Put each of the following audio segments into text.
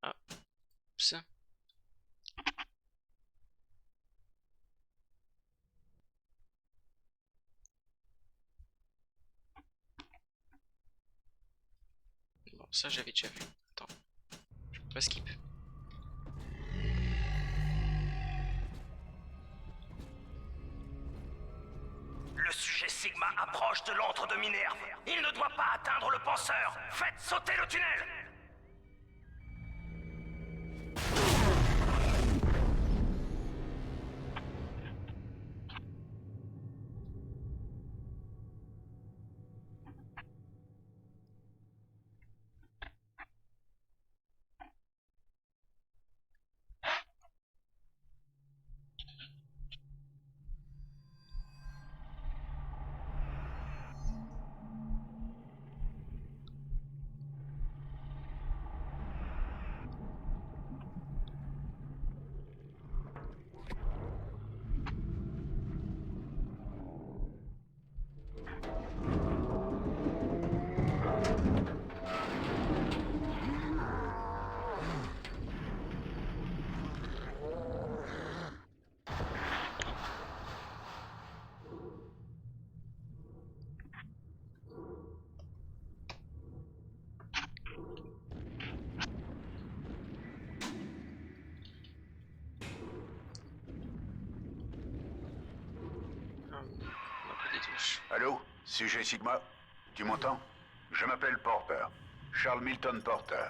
Ah, ça. Bon, ça j'avais déjà vu. Attends, je peux pas skip. Le sujet Sigma approche de l'antre de Minerve. Il ne doit pas atteindre le penseur. Faites sauter le tunnel. Allô, sujet Sigma, tu m'entends? Je m'appelle Porter, Charles Milton Porter.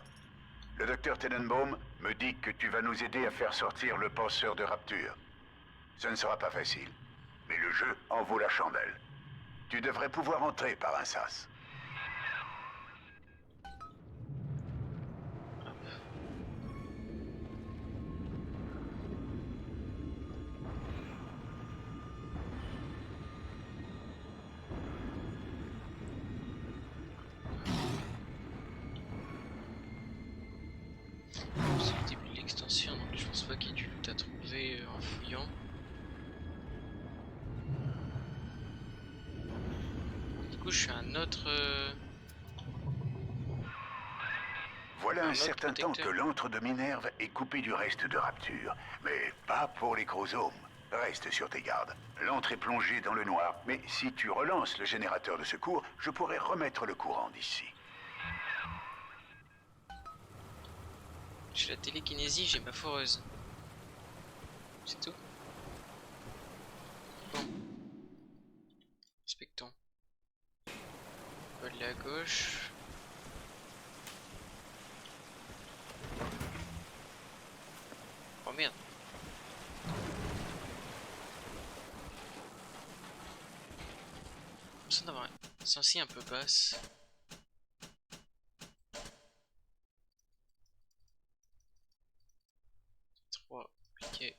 Le docteur Tenenbaum me dit que tu vas nous aider à faire sortir le penseur de Rapture. Ce ne sera pas facile, mais le jeu en vaut la chandelle. Tu devrais pouvoir entrer par un sas. C'est le début de l'extension, donc je pense pas qu'il y ait du loot à trouver en fouillant. Du coup, je suis un autre. Voilà un certain temps que l'antre de Minerve est coupé du reste de Rapture, mais pas pour les chromosomes. Reste sur tes gardes. L'antre est plongé dans le noir, mais si tu relances le générateur de secours, je pourrais remettre le courant d'ici. J'ai la télékinésie, j'ai ma foreuse. C'est tout. Bon. Inspectons. Volet à gauche. Oh merde. Ça d'avoir une sensi un peu basse. Ok.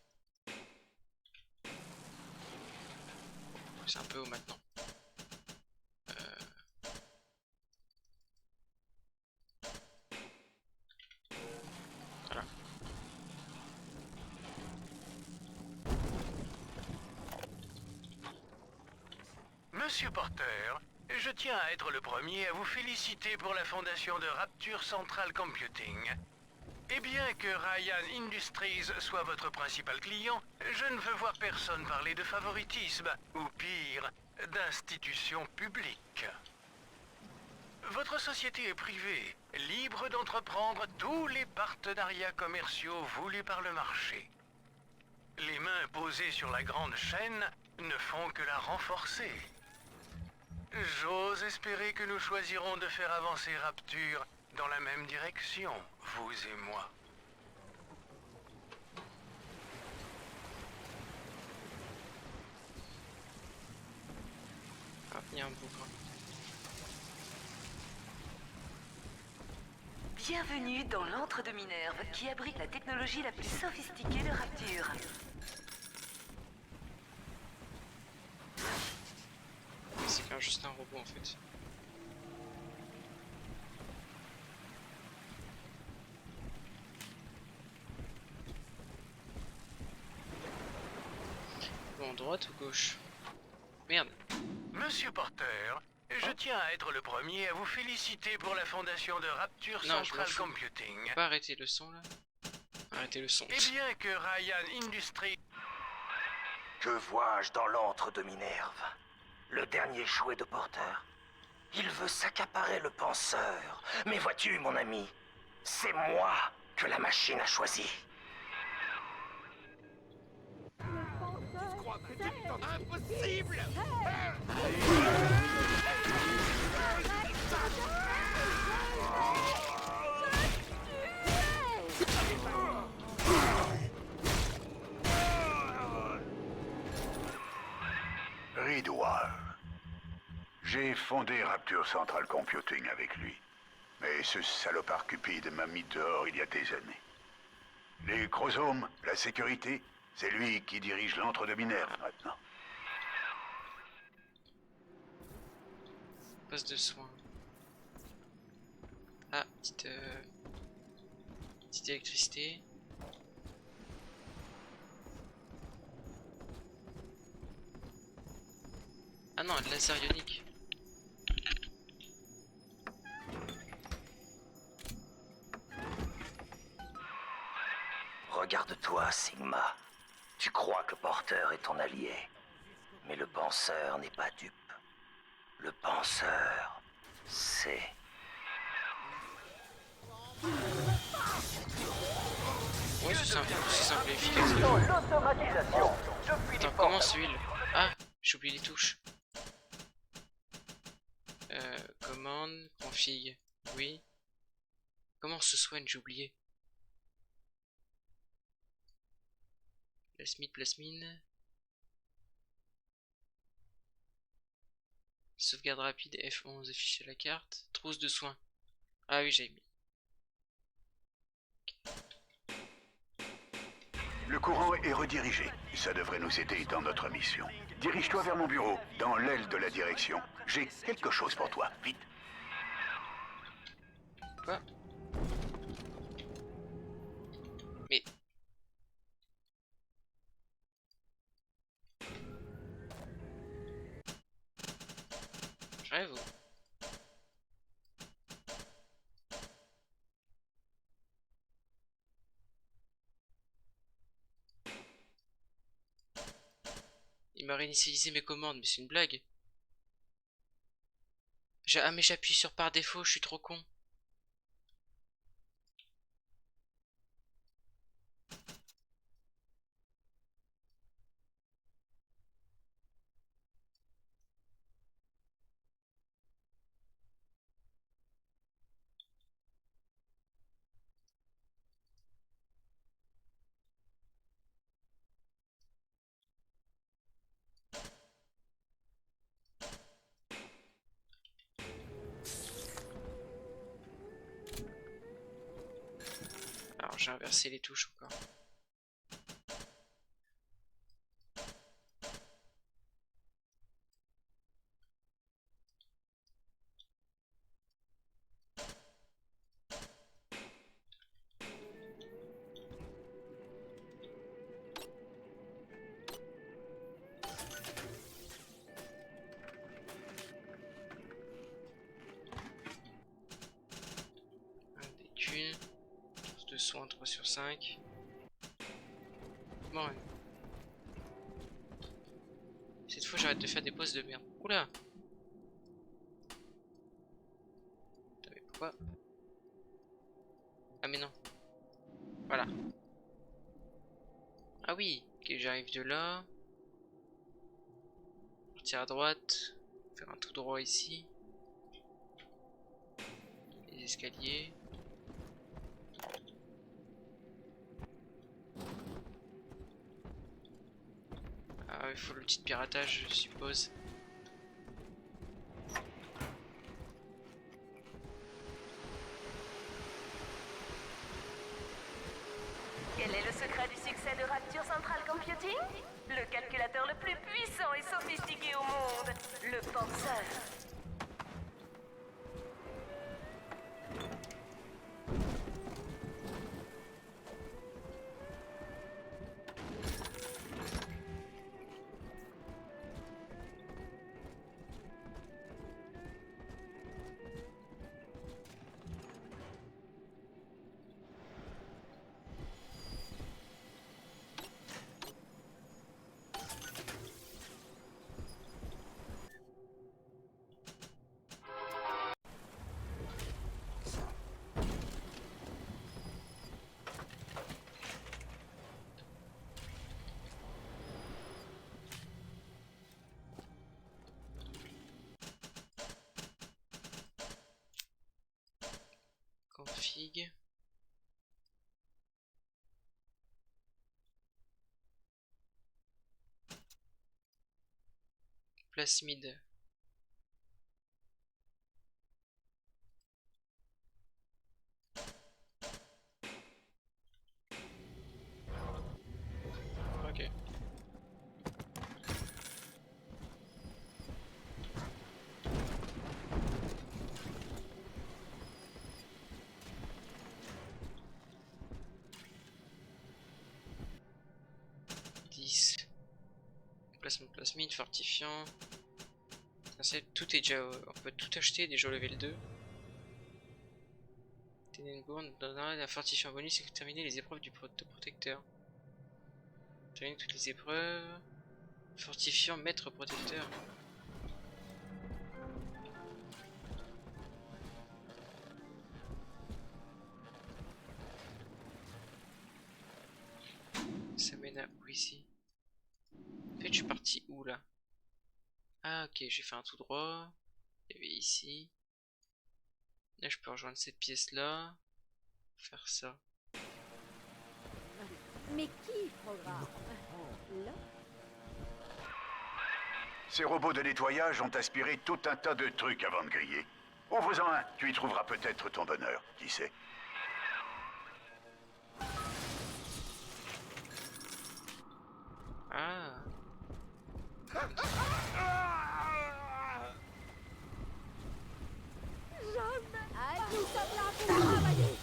C'est un peu haut maintenant. Voilà. Monsieur Porter, je tiens à être le premier à vous féliciter pour la fondation de Rapture Central Computing. Et bien que Ryan Industries soit votre principal client, je ne veux voir personne parler de favoritisme, ou pire, d'institution publique. Votre société est privée, libre d'entreprendre tous les partenariats commerciaux voulus par le marché. Les mains posées sur la grande chaîne ne font que la renforcer. J'ose espérer que nous choisirons de faire avancer Rapture dans la même direction, vous et moi. Ah, il y a un boucan. Bienvenue dans l'antre de Minerve, qui abrite la technologie la plus sophistiquée de Rapture. juste un robot en fait. Bon, droite ou gauche? Merde. Monsieur Porter, je tiens à être le premier à vous féliciter pour la fondation de Rapture Non, je m'en Central fous. Computing. Pas arrêter le son là. Arrêtez le son. Et bien que Ryan Industries... Que vois-je dans l'antre de Minerve? Le dernier jouet de Porter. Il veut s'accaparer le penseur. Mais vois-tu, mon ami, c'est moi que la machine a choisi. Ridwell. J'ai fondé Rapture Central Computing avec lui. Mais ce salopard cupide m'a mis dehors il y a des années. Les chromosomes, la sécurité, c'est lui qui dirige l'antre de Minerve maintenant. Poste de soins. Ah, petite électricité. Ah non, un laser ionique. Regarde-toi, Sigma. Tu crois que Porter est ton allié. Mais le penseur n'est pas dupe. Le penseur, c'est... Ouais, c'est simple et efficace. l'automatisation. Attends, comment celui-là? Ah, j'ai oublié les touches. Commande, config, oui. Comment on se soigne, j'ai oublié. Plasmine. Sauvegarde rapide F11 affiché à la carte. Trousse de soins. Ah oui, j'avais mis. Le courant est redirigé. Ça devrait nous aider dans notre mission. Dirige-toi vers mon bureau, dans l'aile de la direction. J'ai quelque chose pour toi. Vite. Quoi? Mais... J'arrive où? Il m'a réinitialisé mes commandes, mais c'est une blague. Ah mais j'appuie sur par défaut, je suis trop con. Alors j'ai inversé les touches encore. Une. De soins 3 sur 5. Bon, ouais. Cette fois j'arrête de faire des pauses de merde. Oula. Attends, mais pourquoi? Ah mais non. Voilà. Ah oui. Ok, j'arrive de là. Partir à droite. Faire un tout droit ici. Les escaliers. Ah, il faut l'outil de piratage, je suppose. Quel est le secret du succès de Rapture Central Computing? Le calculateur le plus puissant et sophistiqué au monde, le penseur. config. Plasmide. Ok. Placement de plasmide, fortifiant. Tout est déjà. On peut tout acheter déjà au level 2. Tenenbaum donnera un fortifiant bonus et terminer les épreuves du protecteur. Terminer toutes les épreuves. Fortifiant maître protecteur. Ça mène à où ici? En fait, je suis parti où là? Ah, ok, j'ai fait un tout droit. Il y avait ici. Là, je peux rejoindre cette pièce là. Faire ça. Mais qui programme? Là? Ces robots de nettoyage ont aspiré tout un tas de trucs avant de griller. Ouvre-en un, tu y trouveras peut-être ton bonheur, qui sait. Ah. Jamais! Allez, nous sommes là pour travailler!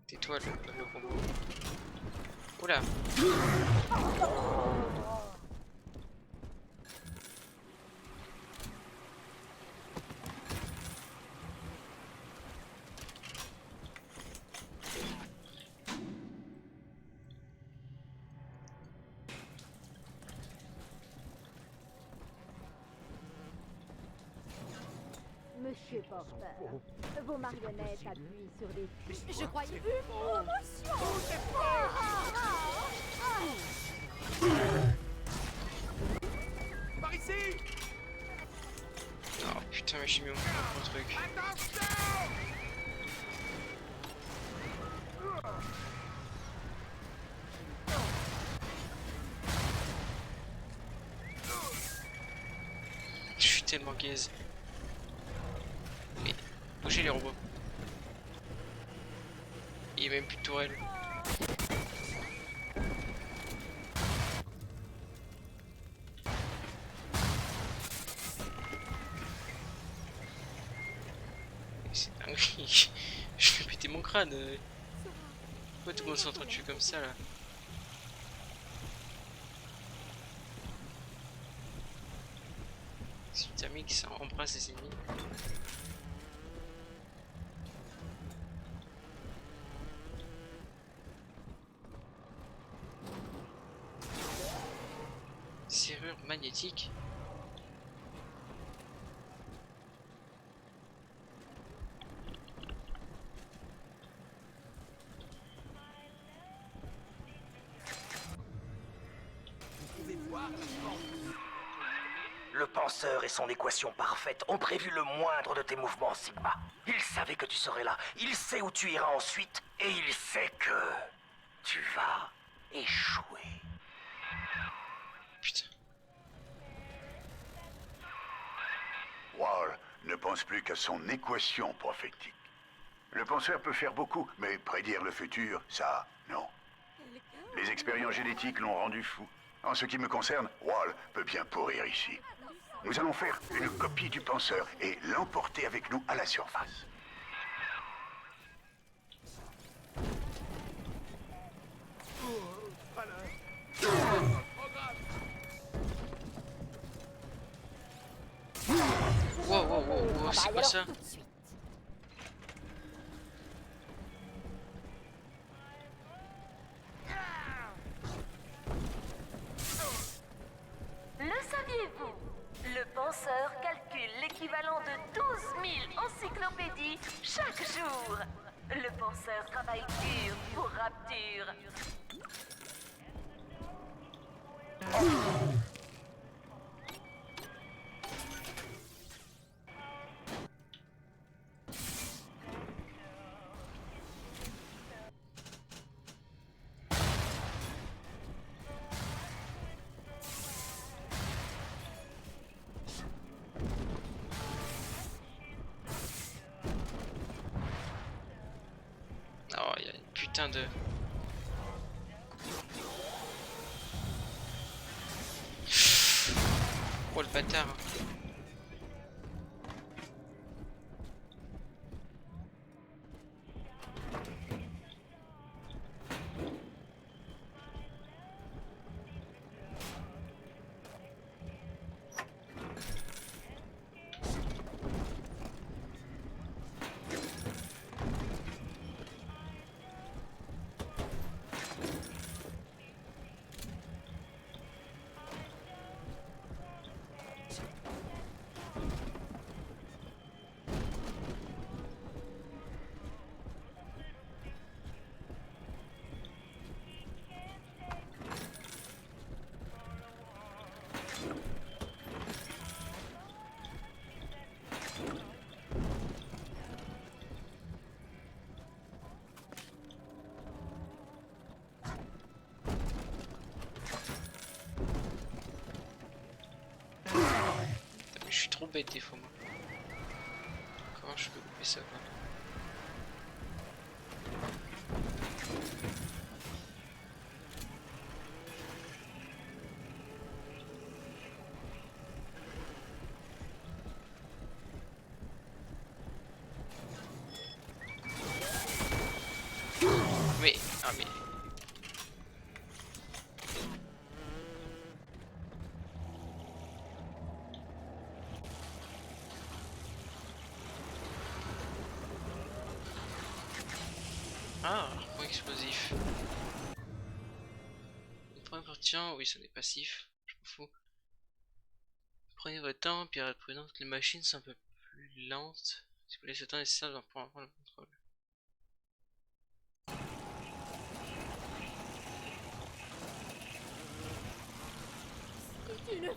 Tais-toi le robot. Oula. Monsieur Porter, vos marionnettes appuient sur des... Je croyais une promotion! Par ici! Oh putain, mais j'ai mis mon propre truc. Je suis tellement gaze. Mais bougez les robots. Il y a même plus de tourelle. C'est dingue. Je vais péter mon crâne. Pourquoi tout le monde s'entretue comme ça là? C'est une thermique, ça embrasse les ennemis. Serrure magnétique. Le penseur et son équation parfaite ont prévu le moindre de tes mouvements, Sigma. Il savait que tu serais là, il sait où tu iras ensuite, et il sait que tu vas échouer. Putain. Wall ne pense plus qu'à son équation prophétique. Le penseur peut faire beaucoup, mais prédire le futur, ça, non. Les expériences génétiques l'ont rendu fou. En ce qui me concerne, Wall peut bien pourrir ici. Nous allons faire une copie du penseur et l'emporter avec nous à la surface. Wow, wow, wow, wow, c'est quoi ça? Tout de suite. Le saviez-vous? Le penseur calcule l'équivalent de 12 000 encyclopédies chaque jour. Le penseur travaille dur pour Rapture. Oh, il y a une putain de... Oh le bâtard. Je suis trop bête des fois moi. Comment je peux couper ça quoi? Mais... Ah mais... Ah, point explosif. Point portant, oui, ça n'est passif, je m'en fous. Prenez votre temps, pirate prudente, les machines sont un peu plus lentes. Si vous laissez le temps nécessaire pour prendre le contrôle.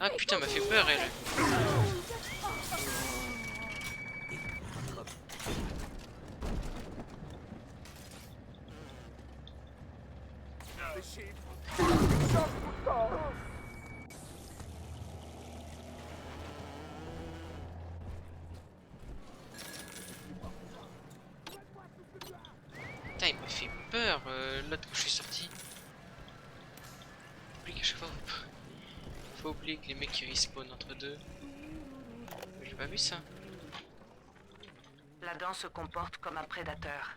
Ah putain, m'a fait peur elle. Putain, il m'a fait peur l'autre que je suis sorti. Oublie qu'à chaque fois, faut oublier que les mecs qui respawnent entre deux. J'ai pas vu ça. La dent se comporte comme un prédateur.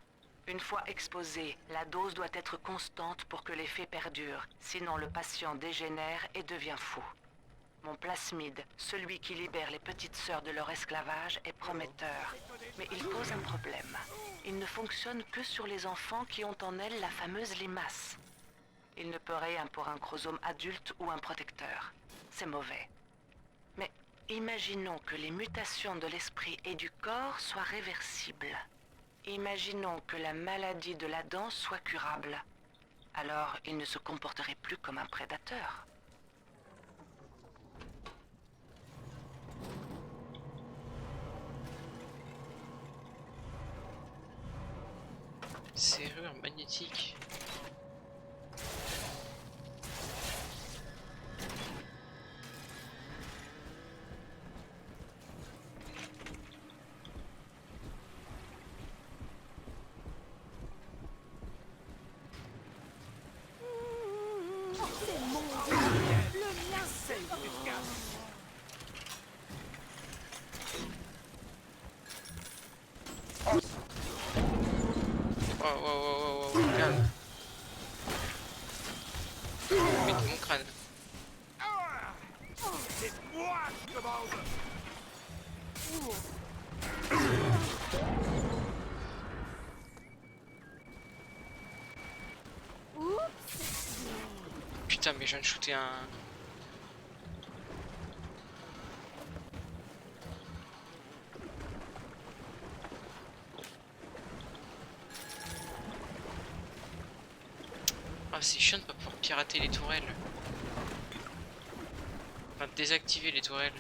Une fois exposée, la dose doit être constante pour que l'effet perdure, sinon le patient dégénère et devient fou. Mon plasmide, celui qui libère les petites sœurs de leur esclavage, est prometteur. Mais il pose un problème. Il ne fonctionne que sur les enfants qui ont en elles la fameuse limace. Il ne peut rien pour un chromosome adulte ou un protecteur. C'est mauvais. Mais imaginons que les mutations de l'esprit et du corps soient réversibles. Imaginons que la maladie de la dent soit curable. Alors, il ne se comporterait plus comme un prédateur. Serrure magnétique. C'est mon Dieu. Le mien, c'est Oh, calme. Mettez mon crâne. Putain, mais je viens de shooter un... Ah, c'est chiant de pas pouvoir pirater les tourelles. Enfin, désactiver les tourelles.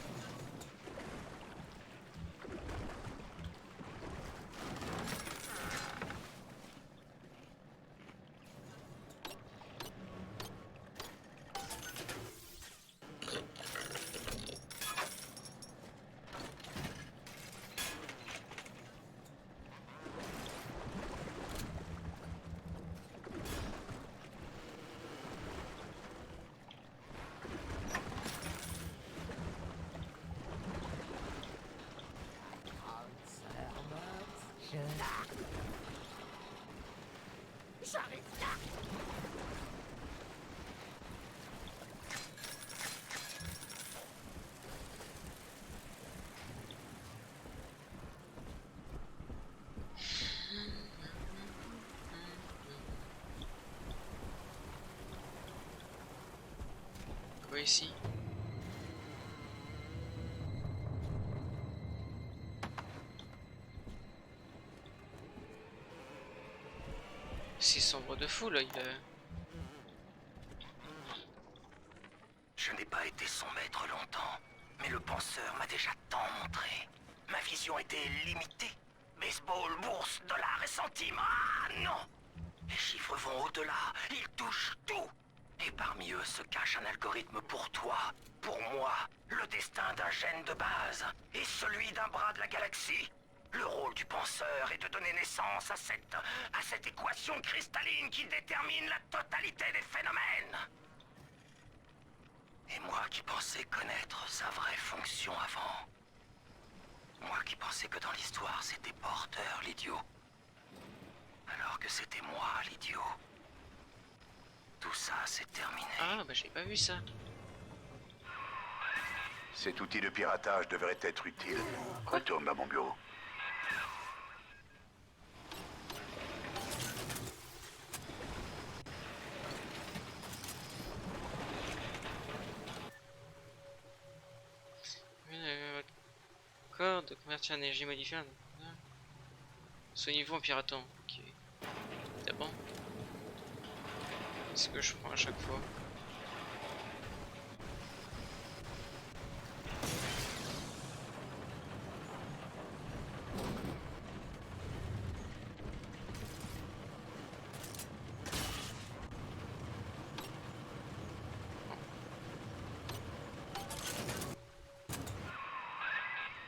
Quoi ici? C'est sombre de fou là, il a... Je n'ai pas été son maître longtemps, mais le penseur m'a déjà tant montré. Ma vision était limitée. Baseball, bourse, dollars et centimes. Ah non! Les chiffres vont au-delà, ils touchent tout. Et parmi eux se cache un algorithme pour toi, pour moi, le destin d'un gène de base et celui d'un bras de la galaxie. Le rôle du penseur est de donner naissance à cette équation cristalline qui détermine la totalité des phénomènes. Et moi qui pensais connaître sa vraie fonction avant. Moi qui pensais que dans l'histoire c'était Porter l'idiot. Alors que c'était moi l'idiot. Tout ça c'est terminé. Ah bah j'ai pas vu ça. Cet outil de piratage devrait être utile. Retourne dans mon bureau. Corps de convertir en énergie modifiée. Soignez-vous en piratant. Ok. C'est bon. C'est ce que je prends à chaque fois.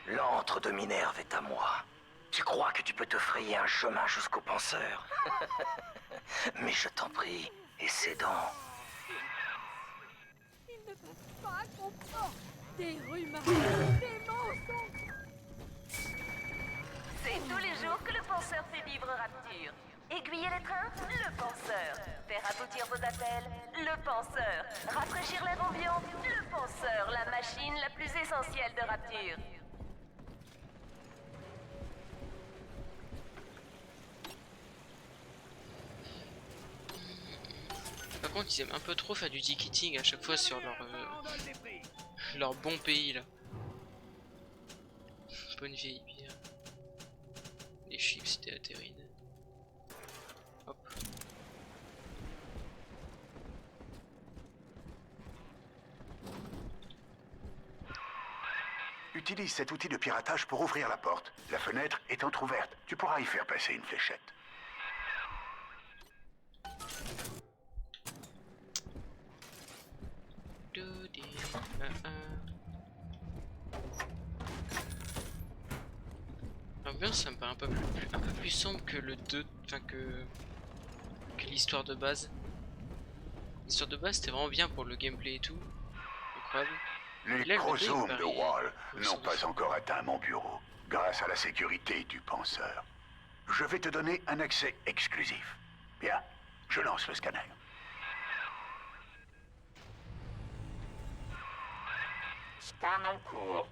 L'antre de Minerve est à moi. Tu crois que tu peux te frayer un chemin jusqu'au penseur? Mais je t'en prie, essaie donc. Ils ne peuvent pas comprendre. Des rumeurs, des mensonges. C'est tous les jours que le penseur fait vivre Rapture. Aiguiller les trains, le penseur. Faire aboutir vos appels, le penseur. Rafraîchir l'air ambiant, le penseur. La machine la plus essentielle de Rapture. Par contre, ils aiment un peu trop faire du ticketing à chaque fois sur leur bon pays là. Bonne vieille bière. Les chips c'était la terrine. Hop. Utilise cet outil de piratage pour ouvrir la porte. La fenêtre est entrouverte. Tu pourras y faire passer une fléchette. L'ambiance ça me paraît un peu plus sombre que le 2, enfin que l'histoire de base. L'histoire de base c'était vraiment bien pour le gameplay et tout. Incroyable. Les chromosomes de Wall n'ont pas encore atteint mon bureau, grâce à la sécurité du penseur. Je vais te donner un accès exclusif. Bien, je lance le scanner. Scan en cours.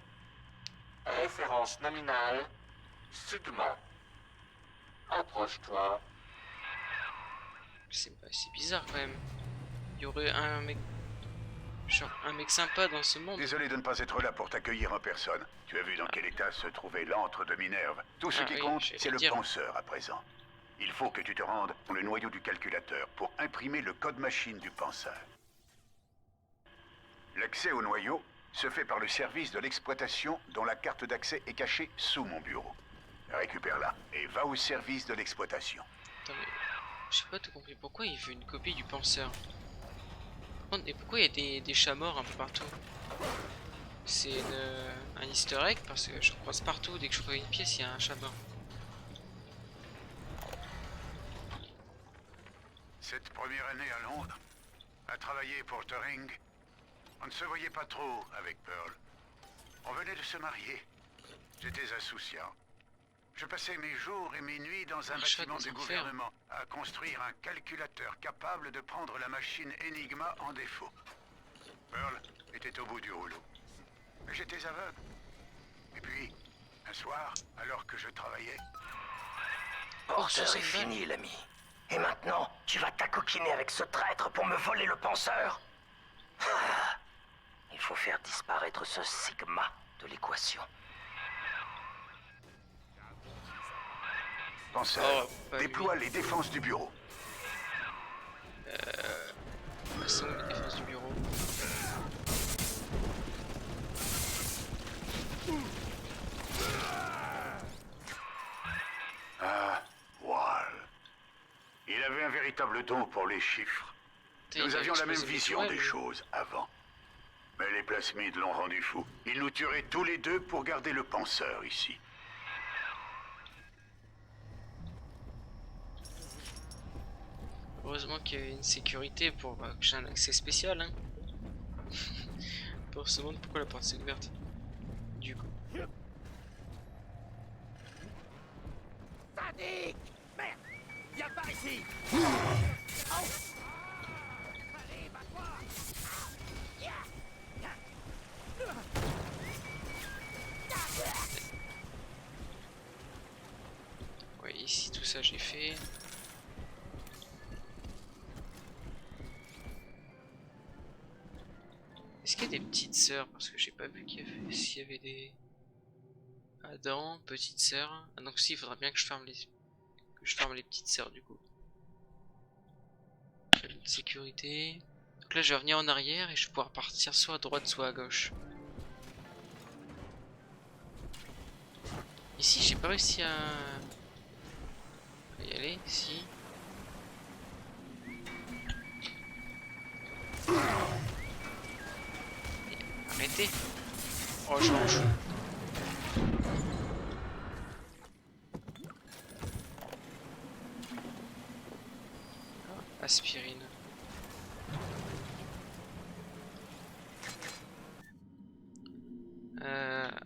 Référence nominale, Sigma. Approche-toi. C'est bizarre quand même. Il y aurait un mec... Genre un mec sympa dans ce monde. Désolé de ne pas être là pour t'accueillir en personne. Tu as vu dans quel état se trouvait l'antre de Minerve. Tout ce qui compte, c'est le penseur à présent. Il faut que tu te rendes dans le noyau du calculateur pour imprimer le code machine du penseur. L'accès au noyau se fait par le service de l'exploitation dont la carte d'accès est cachée sous mon bureau. Récupère-la et va au service de l'exploitation. Attends, mais j'ai pas tout compris. Pourquoi il veut une copie du penseur? Et pourquoi il y a des chats morts un peu partout? C'est un easter egg parce que je croise partout. Dès que je trouve une pièce, il y a un chat mort. Cette première année à Londres, à travailler pour Turing, on ne se voyait pas trop avec Pearl. On venait de se marier. J'étais insouciant. Je passais mes jours et mes nuits dans un bâtiment du gouvernement à construire un calculateur capable de prendre la machine Enigma en défaut. Pearl était au bout du rouleau. J'étais aveugle. Et puis, un soir, alors que je travaillais... Porter est fini, l'ami. Et maintenant, tu vas t'acoquiner avec ce traître pour me voler le penseur? Ah, il faut faire disparaître ce sigma de l'équation. Penseur, pas déploie les défenses du bureau. Passons les défenses du bureau. Ah, Wall. Il avait un véritable don pour les chiffres. Nous avions la même vision des choses avant. Mais les plasmides l'ont rendu fou. Ils nous tueraient tous les deux pour garder le penseur ici. Heureusement qu'il y a une sécurité pour que j'ai un accès spécial. Hein. Pour se demander pourquoi la porte s'est ouverte. Du coup. Sadique! Merde! Viens par ici! Ouais, ici tout ça j'ai fait. Est-ce qu'il y a des petites sœurs? Parce que j'ai pas vu s'il y avait des... Adam, petite sœur. Ah donc si, il faudra bien que je ferme les petites sœurs du coup. Sécurité. Donc là je vais revenir en arrière et je vais pouvoir partir soit à droite soit à gauche. Ici j'ai pas réussi à y aller, si. Arrêtez. Oh je mange. Aspirine.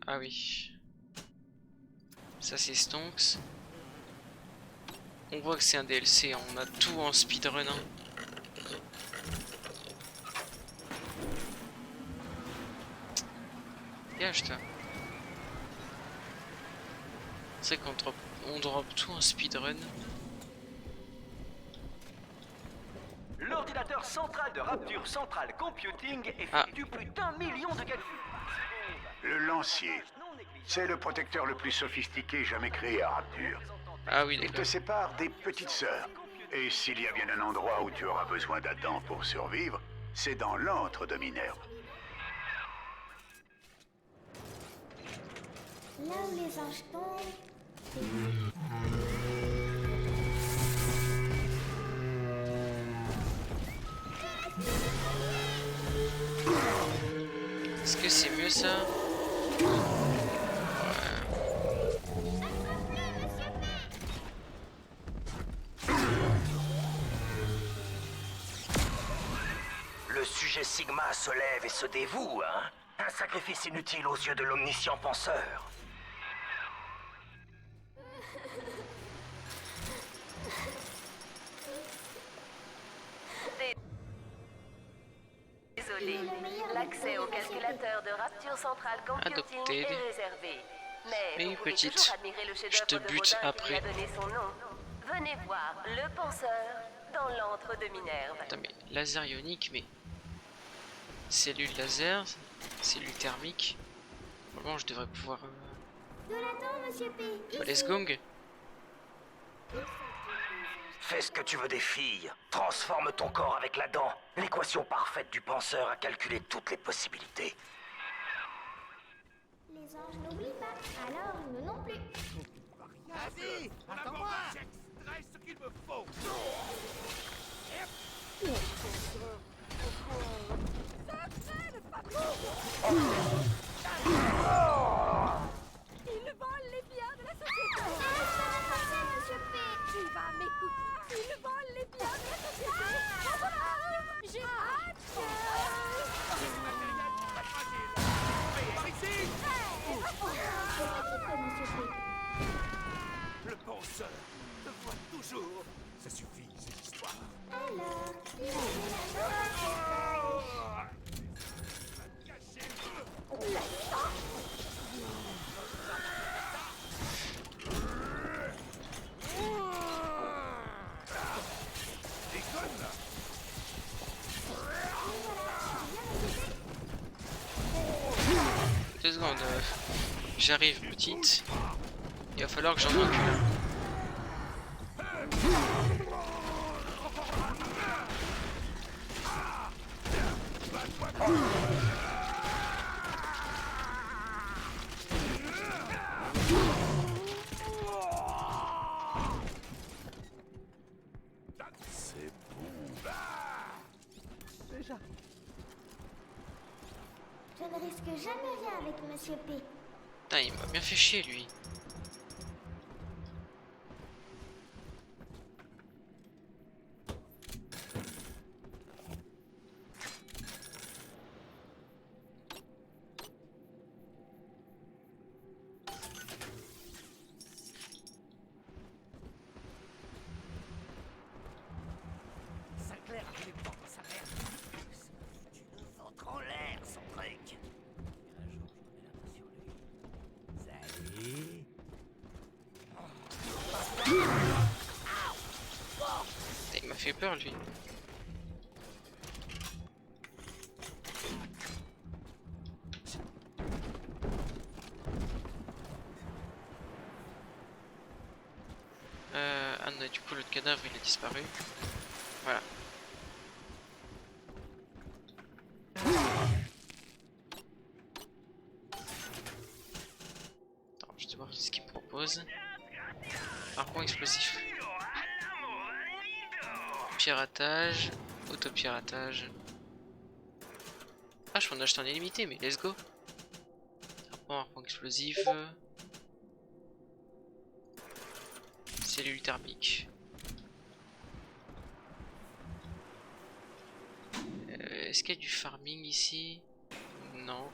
Ah oui. Ça c'est Stonks. On voit que c'est un DLC, on a tout en speedrun. Dégage toi. C'est qu'on drop tout en speedrun. L'ordinateur central de Rapture Central Computing effectue plus d'1 million de calculs. Le lancier. C'est le protecteur le plus sophistiqué jamais créé à Rapture. Ah oui, Il te d'accord. sépare des petites sœurs. Et s'il y a bien un endroit où tu auras besoin d'Adam pour survivre, c'est dans l'antre de Minerve. Là où les anges tombent, Est-ce que c'est mieux ça? Le sujet Sigma se lève et se dévoue, hein? Un sacrifice inutile aux yeux de l'omniscient penseur. Désolé, l'accès au calculateur de Rapture Central Computing Adopted. est réservé. Mais Oui, vous pouvez petite. toujours admirer le Je chef-d'œuvre te de bute Rodin qui après. lui a donné son nom. Venez voir le penseur dans l'antre de Minerve. Attends mais laser ionique mais... Cellule laser, cellule thermique. Normalement je devrais pouvoir... Jonathan, monsieur P. Bah, let's gong. Fais ce que tu veux des filles. Transforme ton corps avec la dent. L'équation parfaite du penseur a calculé toutes les possibilités. les anges n'oublient pas, alors nous non plus. Vas-y, attends-moi. J'extrais ce qu'il me faut. Il vole les biens de la société. Monsieur P. Tu vas m'écouter. Il vole les biens de la société. J'ai hâte. Par ici. Monsieur P. Le penseur te voit toujours. Ça suffit, cette histoire. Alors, imaginez Deux secondes. J'arrive, petite. Il va falloir que j'en encule. C'est bon. Déjà. Je ne risque jamais rien avec Monsieur P. Putain, il m'a bien fait chier, lui. Sinclair a voulu prendre sa mère. Tu le ventre en l'air, son truc. Un jour, je remets la main sur lui. Salut. Il m'a fait peur, lui. Ah non, du coup, le cadavre, il a disparu. Voilà. Attends, je vais voir ce qu'il me propose. Harpon explosif. Piratage. Autopiratage. Ah, je peux en acheter en illimité, mais let's go. Harpon explosif. Cellule thermique. Est-ce qu'il y a du farming ici? Non.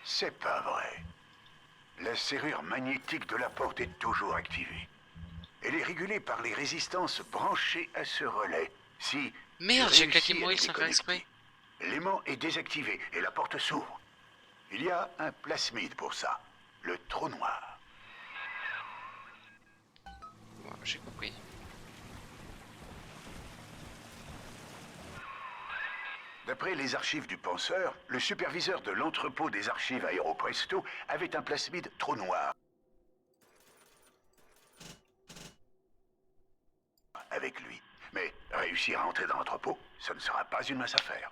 C'est pas vrai. La serrure magnétique de la porte est toujours activée. Elle est régulée par les résistances branchées à ce relais. Si Merde, tu j'ai claqué réussis à mon les heal sans faire exprès. déconnecter, l'aimant est désactivé et la porte s'ouvre. Il y a un plasmide pour ça. Le trou noir. Bon, j'ai compris. D'après les archives du penseur, le superviseur de l'entrepôt des archives Aéropresto avait un plasmide trou noir avec lui. Mais réussir à entrer dans l'entrepôt, ça ne sera pas une mince affaire.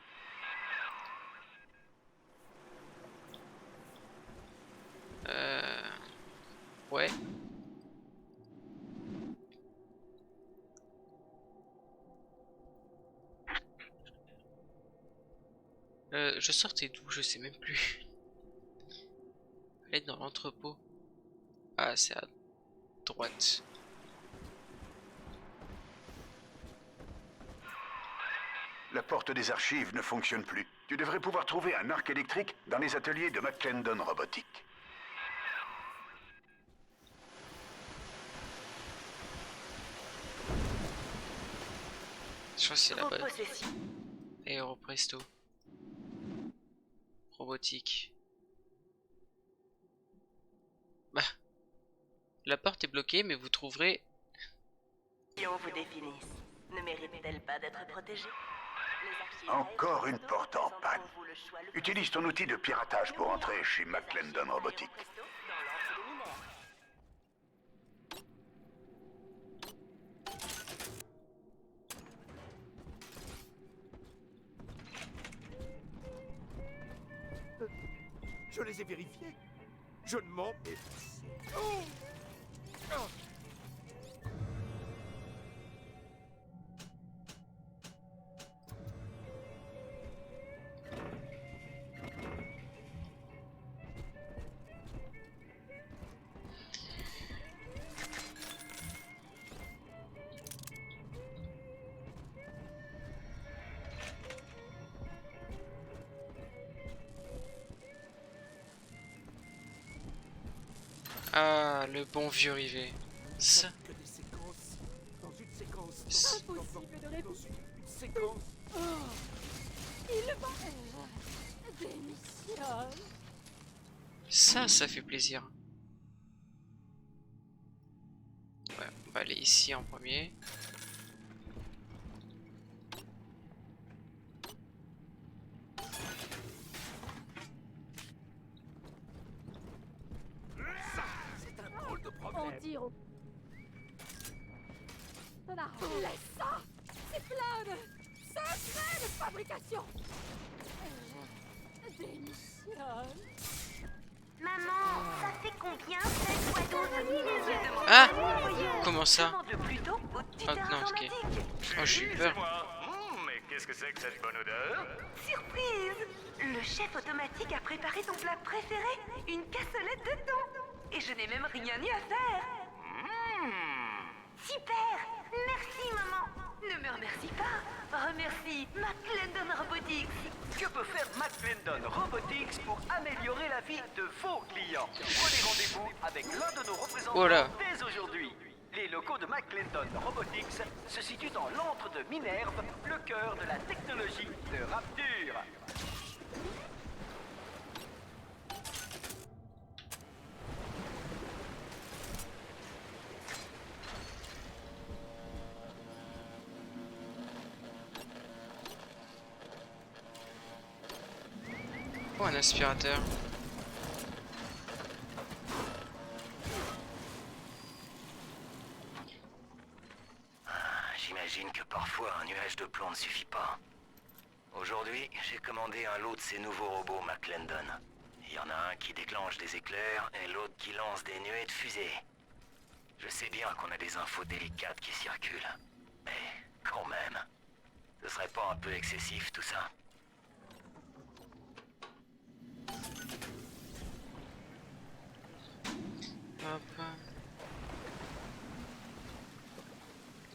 Ouais. Je sortais d'où? Je sais même plus. Aller dans l'entrepôt. Ah, c'est à droite. La porte des archives ne fonctionne plus. Tu devrais pouvoir trouver un arc électrique dans les ateliers de McClendon Robotique. Je crois que c'est la bonne. Possession. Aéropresto. Robotique. Bah. La porte est bloquée, mais vous trouverez... Vous définissent. Ne mérite-t-elle pas d'être protégée? Encore une porte en panne. Utilise ton outil de piratage pour entrer chez McClendon Robotique. les ai vérifiés. Je ne mens pas. Oh. Oh. Ah, le bon vieux rivet. Ça. Que des séquences. Dans une séquence. C'est Impossible de répondre. Une séquence. Oh, il va. Démissionne. Ça fait plaisir. Ouais, on va aller ici en premier. C'est un drôle de On problème. tire au. Laisse ça. C'est plein de secrets de fabrication. Démissionne. Maman, ça fait combien 7 fois 12? Ah, comment ça? Demande-le plutôt au tuteur non, ok. informatique. Oh, j'ai eu peur. Mais qu'est-ce que c'est que cette bonne odeur? Surprise! Le chef automatique a préparé ton plat préféré, une cassolette de thon. Et je n'ai même rien eu à faire. Super! Merci, maman. Ne me remercie pas. Remercie McClendon Robotics. Que peut faire McClendon Robotics pour améliorer la vie de vos clients? Prenez rendez-vous avec l'un de nos représentants Voilà. dès aujourd'hui. Les locaux de McClendon Robotics se situent dans l'antre de Minerve, le cœur de la technologie de Rapture. Oh, un aspirateur. J'imagine que parfois un nuage de plomb ne suffit pas. Aujourd'hui, j'ai commandé un lot de ces nouveaux robots McClendon. Il y en a un qui déclenche des éclairs et l'autre qui lance des nuées de fusées. Je sais bien qu'on a des infos délicates qui circulent, mais quand même, ce serait pas un peu excessif tout ça? Hop.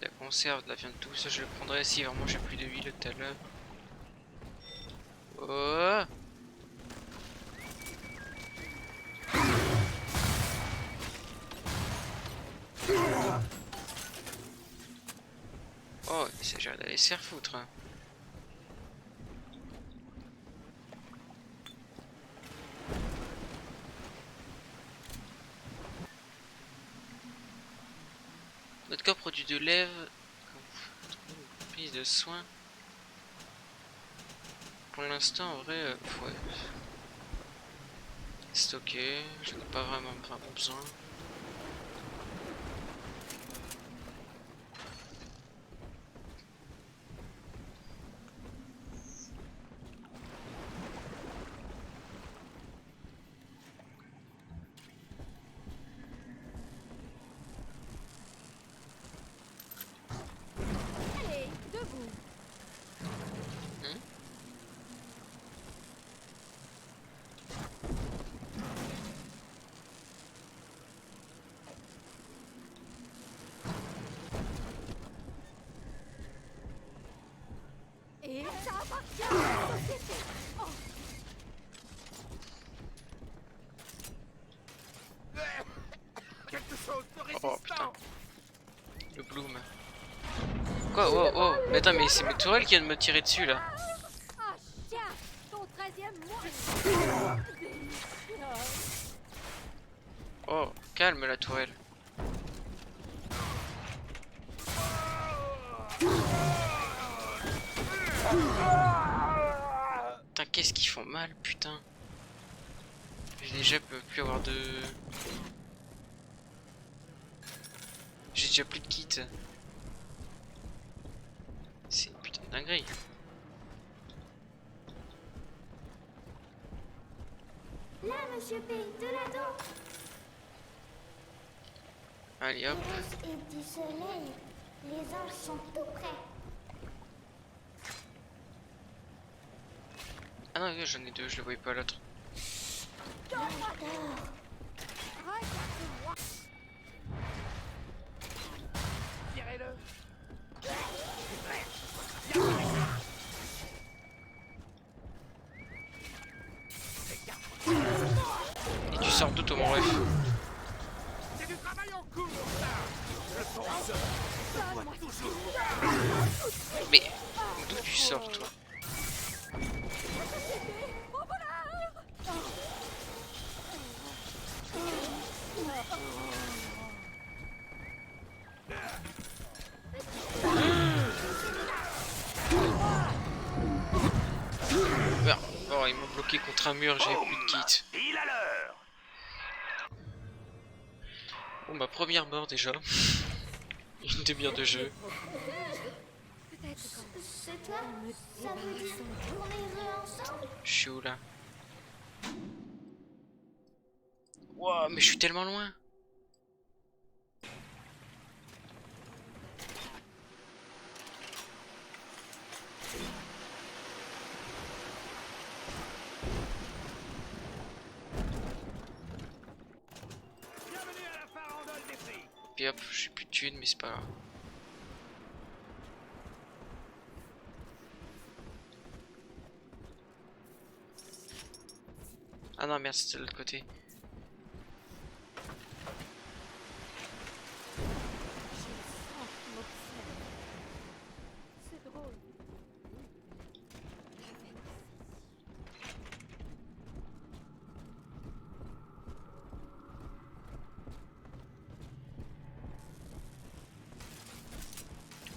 La conserve, de la viande, tout ça, je le prendrai si vraiment j'ai plus d'huile tout à l'heure. Oh. Oh, il s'agirait d'aller se faire foutre. Notre corps produit de lèvres, prise de soins. Pour l'instant, en vrai, ouais. Stocké, je n'ai pas vraiment besoin. Allez, debout. Et ça appartient à la société. Oh. Quelque chose de Oh résistant. putain. Le Bloom. Quoi? Oh oh. Mais attends, mais c'est mes tourelles qui viennent de me tirer dessus là. Ah, tiens, ton 13e mois. Délicieuse. Oh, calme la tourelle. Putain, qu'est-ce qu'ils font mal, putain. J'ai déjà plus avoir de... J'ai déjà plus de kit. C'est une putain de dinguerie. La Monsieur P, de la dent. Allez hop. Virus et du soleil. Les anges sont tout prêts. Ah non, oui, j'en ai deux, je le voyais pas l'autre. J'adore. Tirez-le. Et tu sors d'où, toi, mon ref? C'est du travail en cours, ça. Le penseur doit toujours. Mais d'où tu sors, toi? Merde. Oh, il m'a bloqué contre un mur, j'ai plus de kit. Pile à l'heure. Bon, ma première mort déjà. Une demi-heure de jeu. C'est toi? Ça veut dire qu'on est heureux ensemble? Je suis où là? Wow, mais je suis tellement loin. Bienvenue à la farandole des prix. Puis hop, j'ai plus de thunes, mais c'est pas grave. Ah non, merde, c'était de l'autre côté. C'est drôle.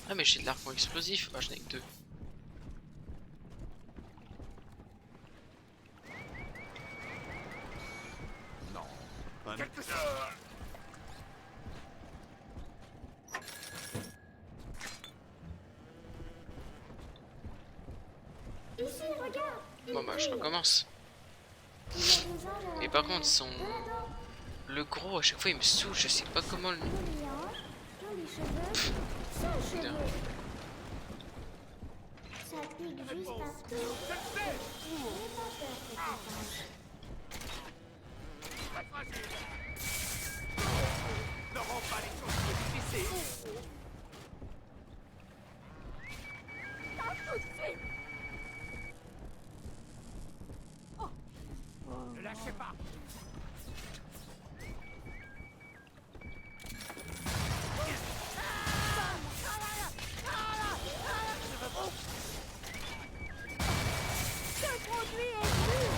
Ah mais j'ai de l'arc explosif. Ah, j'en ai que deux. Ici, regarde. Bon bah je recommence. Il y a des anges à Mais par l'intérieur. contre son... De la dent. Le gros à chaque fois il me saoule, je sais pas comment le... Joli ange, jolis cheveux, sales cheveux. Ça pique juste partout. N'aie pas peur, petit ange. Très fragile. Ne rends pas les choses plus difficiles. Ne lâchez pas. Ce produit est pur.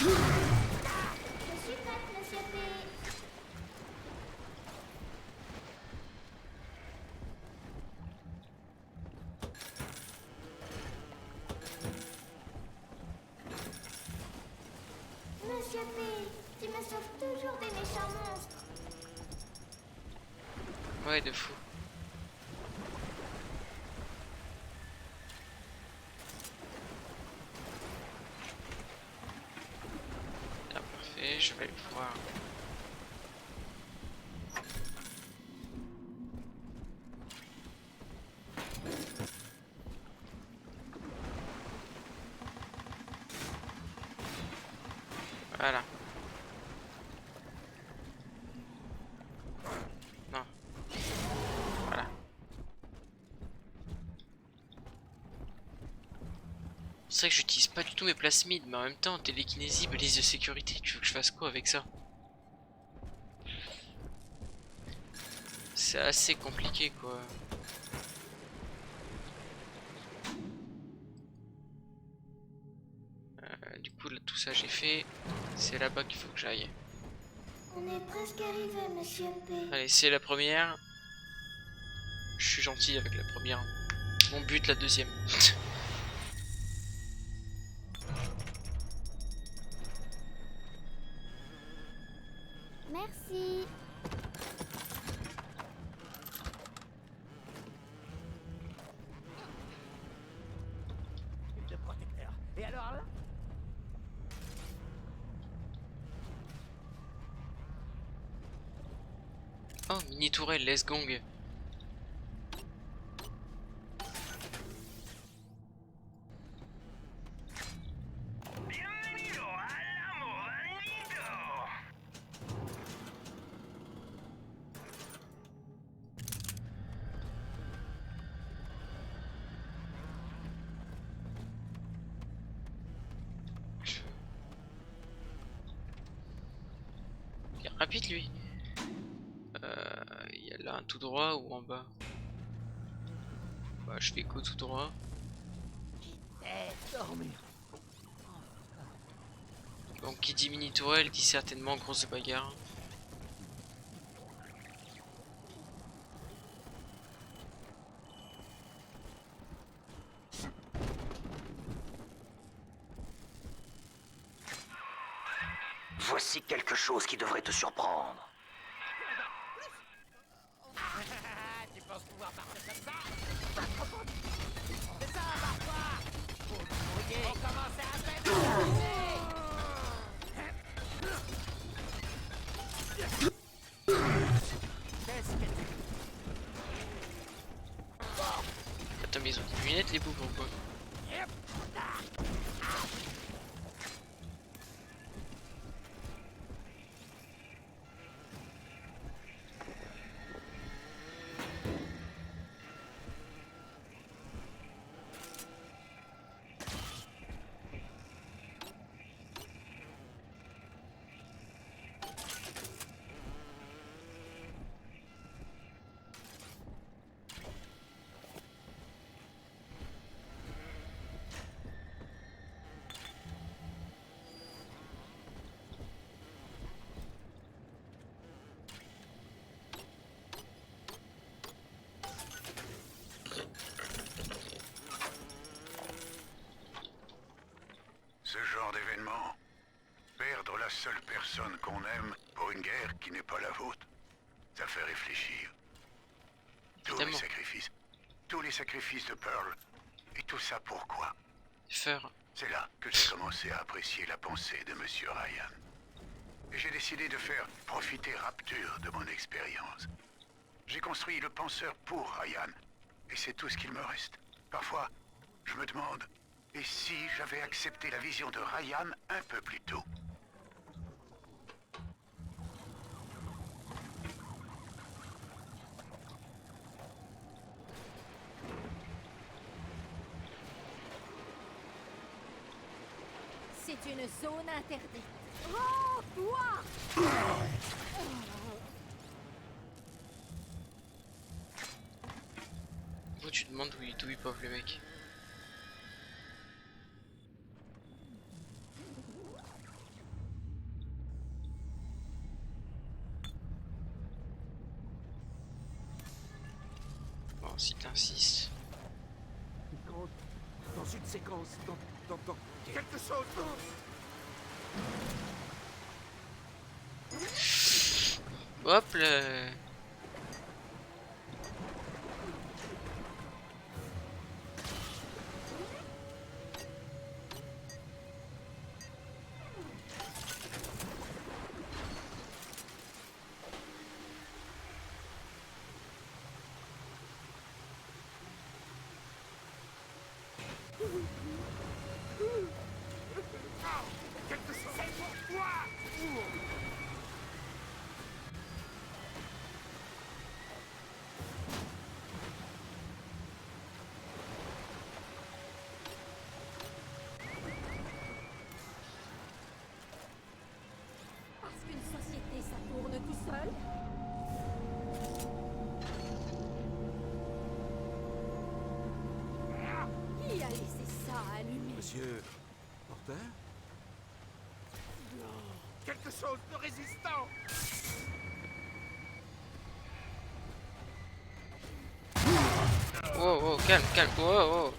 Je suis prête, Monsieur P. Monsieur P, tu me sauves toujours des méchants monstres. Ouais, de fou. Ah parfait, je vais pouvoir... Voilà. Non. Voilà. C'est vrai que j'utilise pas du tout mes plasmides, mais en même temps, télékinésie, balise de sécurité, tu veux que je fasse quoi avec ça? C'est assez compliqué quoi. Du coup, là, tout ça j'ai fait. C'est là-bas qu'il faut que j'aille. On est presque arrivé, Monsieur P. Allez, c'est la première. Je suis gentil avec la première. Mon but, la deuxième. Merci. Le protecteur. Et alors là? Oh, mini tourelle, laisse gong. Bienvenido a la Moranito. Il est rapide lui. Il y a là un tout droit ou en bas? Bah, je fais go tout droit. Dormir. Donc qui dit mini tourelle dit certainement grosse bagarre. Voici quelque chose qui devrait te surprendre. Tu penses pouvoir partir comme ça? C'est ça, barre-toi! On commence à peine. Attends, mais ils ont des lunettes les boubons quoi. Ce genre d'événement, perdre la seule personne qu'on aime pour une guerre qui n'est pas la vôtre, ça fait réfléchir. Tous les sacrifices de Pearl, et tout ça pourquoi? Faire. C'est là que j'ai commencé à apprécier la pensée de Monsieur Ryan. Et j'ai décidé de faire profiter Rapture de mon expérience. J'ai construit le penseur pour Ryan, et c'est tout ce qu'il me reste. Parfois, je me demande, et si j'avais accepté la vision de Ryan un peu plus tôt? C'est une zone interdite. Oh, toi! Pourquoi tu demandes d'où ils peuvent les mecs? Bon, si t'insistes. Dans une séquence, dans quelque chose. Hop là. Quelque chose. C'est pour toi. Parce qu'une société, ça tourne tout seul. Qui a laissé ça allumer? Monsieur Porter? Quelque chose de résistant. Oh, oh, calme, calme, oh, oh.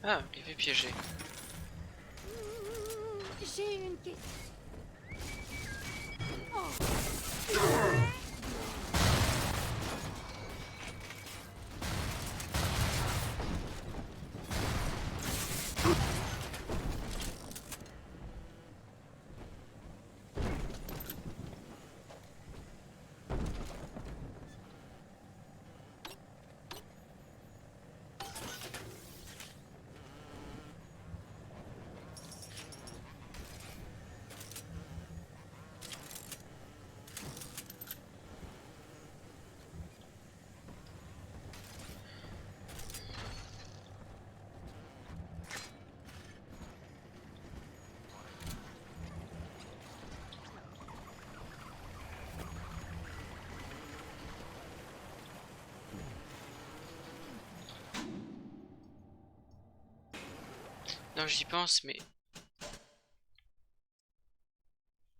Ah, il fait piéger. J'ai une question. Non, j'y pense, mais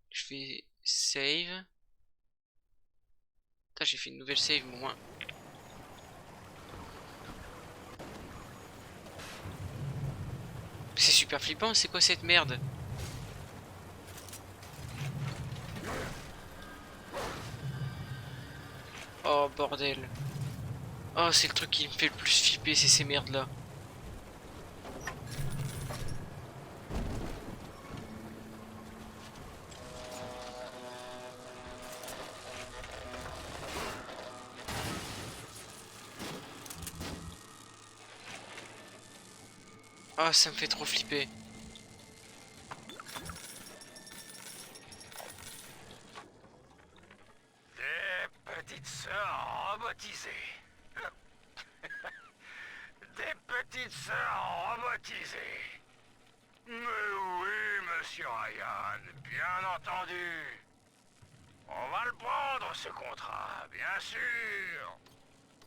je fais save. Putain, j'ai fait une nouvelle save, moins. C'est super flippant, c'est quoi cette merde? Oh bordel. Oh, c'est le truc qui me fait le plus flipper, c'est ces merdes là. Oh, ça me fait trop flipper. Des petites sœurs robotisées. Des petites sœurs robotisées. Mais oui, monsieur Ryan, bien entendu. On va le prendre, ce contrat, bien sûr.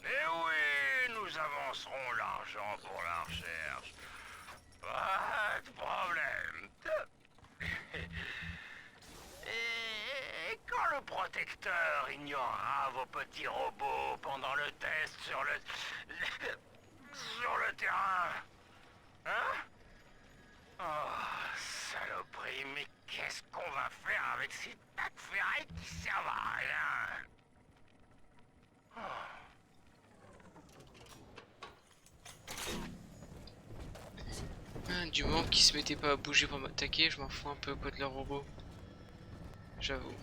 Et oui, nous avancerons l'argent pour la recherche. Pas de problème. Et quand le protecteur ignorera vos petits robots pendant le test sur le terrain, hein? Oh, saloperie, mais qu'est-ce qu'on va faire avec ces tas de ferrailles qui servent à rien? Oh. Du moment qu'ils se mettaient pas à bouger pour m'attaquer, je m'en fous un peu quoi de leur robot. J'avoue.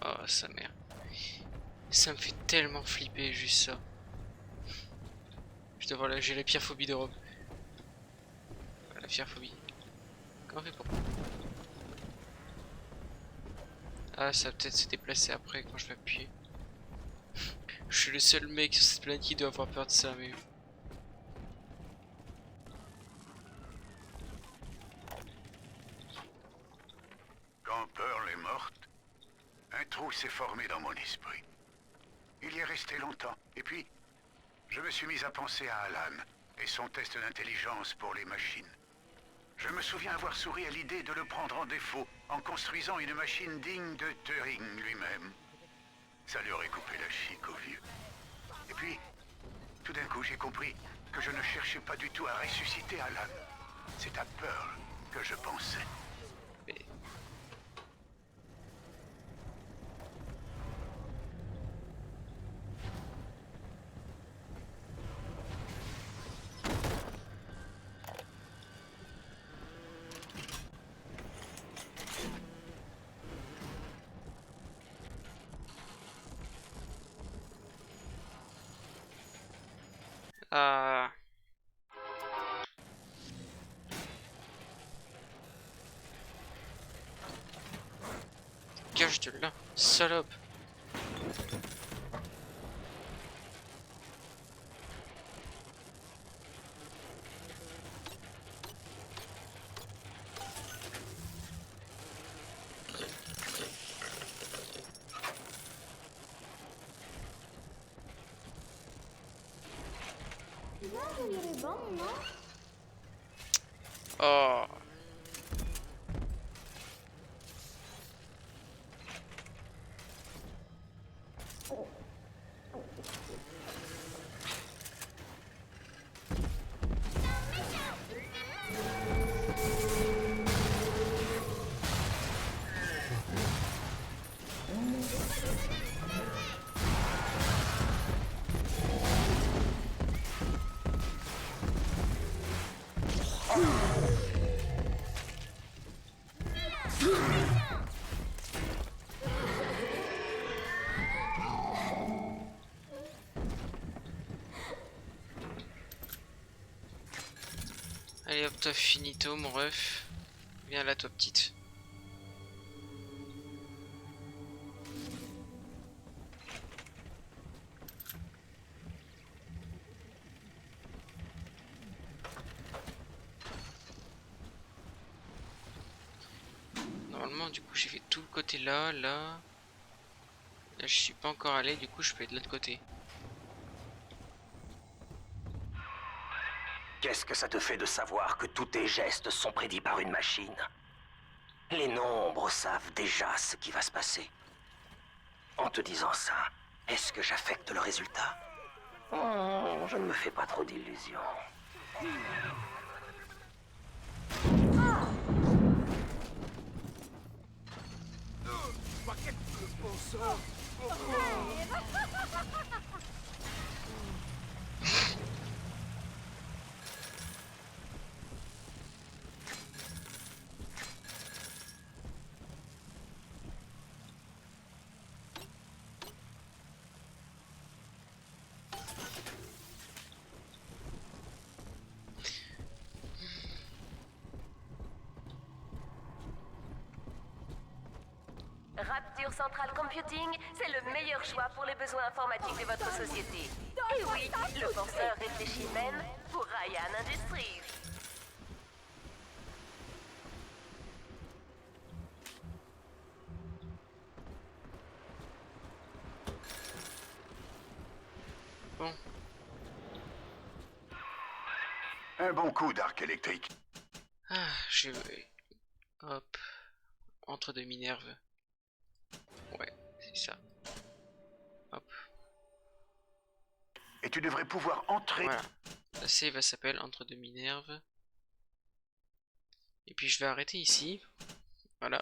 Oh sa mère. Ça me fait tellement flipper juste ça. Je devrais j'ai la pire phobie d'Europe. La pire phobie. Comment on fait pour... Ah, ça va peut-être se déplacer après quand je vais appuyer. Je suis le seul mec sur cette planète qui doit avoir peur de ça, mais... Quand Pearl est morte, un trou s'est formé dans mon esprit. Il y est resté longtemps. Et puis, je me suis mis à penser à Alan et son test d'intelligence pour les machines. Je me souviens avoir souri à l'idée de le prendre en défaut en construisant une machine digne de Turing lui-même. Ça lui aurait coupé la chic au vieux. Et puis, tout d'un coup, j'ai compris que je ne cherchais pas du tout à ressusciter Alan. C'est à Pearl que je pensais. Ah... Gage de là, salope. Là, je me bon, non? Oh... T'as finito mon ref. Viens là toi petite. Normalement du coup j'ai fait tout le côté là, là. Là je suis pas encore allé, du coup je peux être de l'autre côté. Qu'est-ce que ça te fait de savoir que tous tes gestes sont prédits par une machine? Les nombres savent déjà ce qui va se passer. En te disant ça, est-ce que j'affecte le résultat? Oh, je ne me fais pas trop d'illusions. Rapture Central Computing, c'est le meilleur choix pour les besoins informatiques de votre société. Et oui, le penseur réfléchit même pour Ryan Industries. Bon. Un bon coup d'arc électrique. Ah, je vais... Hop. Entre deux Minerve. Ouais, c'est ça. Hop. Et tu devrais pouvoir entrer... Voilà. La save s'appelle Entre deux Minerve. Et puis je vais arrêter ici. Voilà.